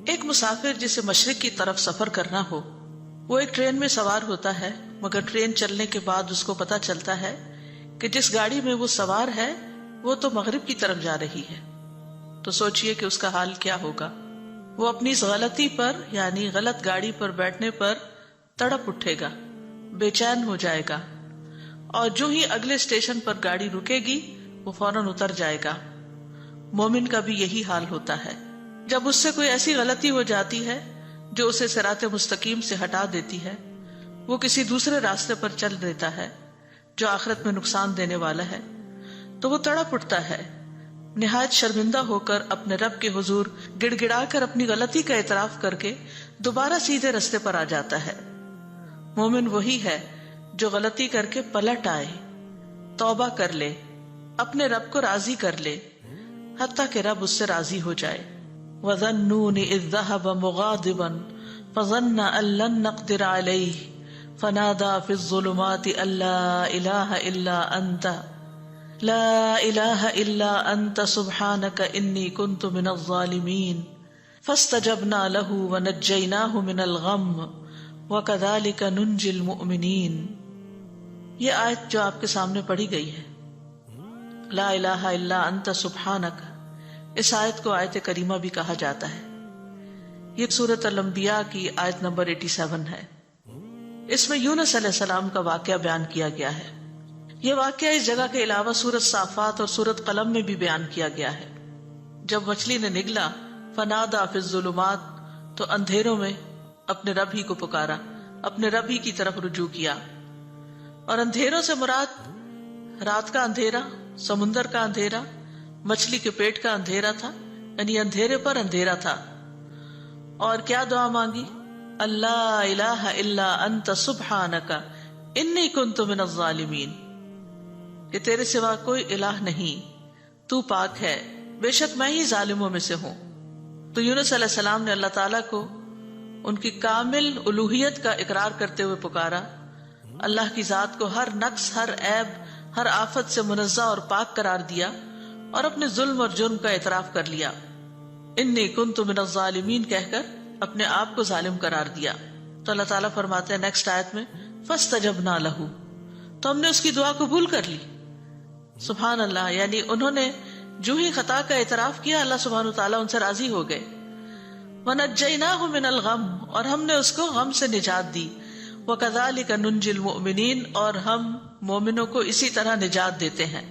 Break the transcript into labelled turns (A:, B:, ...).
A: ایک مسافر جسے مشرق کی طرف سفر کرنا ہو، وہ ایک ٹرین میں سوار ہوتا ہے، مگر ٹرین چلنے کے بعد اس کو پتا چلتا ہے کہ جس گاڑی میں وہ سوار ہے وہ تو مغرب کی طرف جا رہی ہے، تو سوچئے کہ اس کا حال کیا ہوگا۔ وہ اپنی اس غلطی پر یعنی غلط گاڑی پر بیٹھنے پر تڑپ اٹھے گا، بے چین ہو جائے گا، اور جو ہی اگلے اسٹیشن پر گاڑی رکے گی وہ فوراً اتر جائے گا۔ مومن کا بھی یہی حال ہوتا ہے، جب اس سے کوئی ایسی غلطی ہو جاتی ہے جو اسے صراط مستقیم سے ہٹا دیتی ہے، وہ کسی دوسرے راستے پر چل دیتا ہے جو آخرت میں نقصان دینے والا ہے، تو وہ تڑپ اٹھتا ہے، نہایت شرمندہ ہو کر اپنے رب کے حضور گڑ گڑا کر اپنی غلطی کا اعتراف کر کے دوبارہ سیدھے رستے پر آ جاتا ہے۔ مومن وہی ہے جو غلطی کر کے پلٹ آئے، توبہ کر لے، اپنے رب کو راضی کر لے، حتیٰ کہ رب اس سے راضی ہو جائے۔ وَظَنُّونِ إِذْ ذَهَبَ مُغَاضِبًا فَظَنَّ أَن لَّن نَّقْدِرَ عَلَيْهِ فَنَادَىٰ فِي الظُّلُمَاتِ أَن لَّا إِلَٰهَ إِلَّا أَنتَ لا الہ الا انت سبحانک انی کنت من الظالمین فاستجبنا له ونجیناہ من الغم وکذالک ننجی المؤمنین۔ یہ آیت جو آپ کے سامنے پڑھی گئی ہے، لا الہ الا انت سبحانک، اس آیت کو آیت کریمہ بھی کہا جاتا ہے۔ یہ سورۃ الانبیاء کی آیت نمبر 87 ہے۔ اس میں یونس علیہ السلام کا واقعہ بیان کیا گیا ہے۔ یہ واقعہ اس جگہ کے علاوہ سورۃ صافات اور سورۃ قلم میں بھی بیان کیا گیا ہے۔ جب مچھلی نے نگلا، فنادا فی الظلمات، تو اندھیروں میں اپنے رب ہی کو پکارا، اپنے رب ہی کی طرف رجوع کیا۔ اور اندھیروں سے مراد رات کا اندھیرا، سمندر کا اندھیرا، مچھلی کے پیٹ کا اندھیرا تھا، یعنی اندھیرے پر اندھیرا تھا۔ اور کیا دعا مانگی؟ اللہ الہ الا انت سبحانک انی کنت من الظالمین، کہ تیرے سوا کوئی الہ نہیں، تو پاک ہے، بے شک میں ہی ظالموں میں سے ہوں۔ تو یونس علیہ السلام نے اللہ تعالیٰ کو ان کی کامل الوہیت کا اقرار کرتے ہوئے پکارا، اللہ کی ذات کو ہر نقص، ہر عیب، ہر آفت سے منزہ اور پاک قرار دیا، اور اپنے ظلم اور جرم کا اعتراف کر لیا۔ انی کنت من الظالمین کہہ کر اپنے آپ کو ظالم قرار دیا۔ تو اللہ تعالیٰ فرماتے ہیں نیکسٹ آیت میں، فاستجبنا لہ، تو ہم نے اس کی دعا قبول کر لی۔ سبحان اللہ، یعنی انہوں نے جو ہی خطا کا اعتراف کیا، اللہ سبحانہ وتعالیٰ ان سے راضی ہو گئے۔ وَنَجَّيْنَاهُ مِنَ الْغَمِّ، اور ہم نے اس کو غم سے نجات دی۔ وَكَذَلِكَ نُنْجِي الْمُؤْمِنِينَ، اور ہم مومنوں کو اسی طرح نجات دیتے ہیں۔